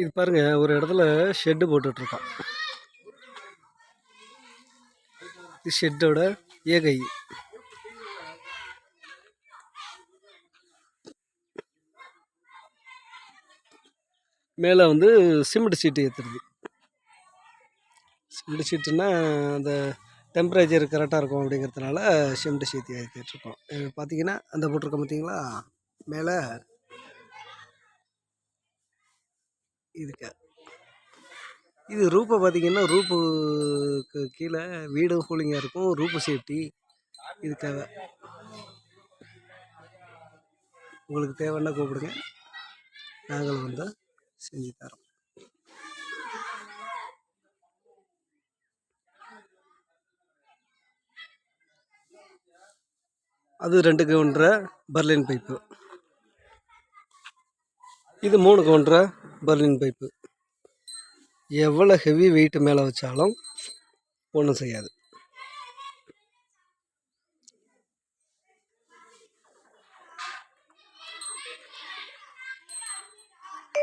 இது பாருங்க, ஒரு இடத்துல ஷெட்டு போட்டுட்ருக்கான். இது ஷெட்டோட ஏகை. மேலே வந்து சிமெண்ட் சீட்டு ஏற்றுறது. சிமெண்ட் சீட்டுன்னா அந்த டெம்பரேச்சர் கரெக்டாக இருக்கும் அப்படிங்கிறதுனால சிமெண்ட் சீட்டு ஏற்றிட்டுருக்கோம். பார்த்தீங்கன்னா அந்த போட்டிருக்கோம் பார்த்தீங்களா மேலே இதுக்கு. இது ரூப்பை பார்த்தீங்கன்னா ரூப்புக்கு கீழே வீடும் கூலிங்காக இருக்கும். ரூப்பு சேஃப்டி இதுக்காக. உங்களுக்கு தேவைன்னா கூப்பிடுங்க, நாங்களும் வந்து செஞ்சு தரோம். அது 2 கவுண்டரை பர்லின் பைப்பு. இது 3 கவுண்டரை பர்லின் பைப்பு. எவ்வளோ ஹெவி வெயிட் மேலே வச்சாலும் ஒன்றும் செய்யாது.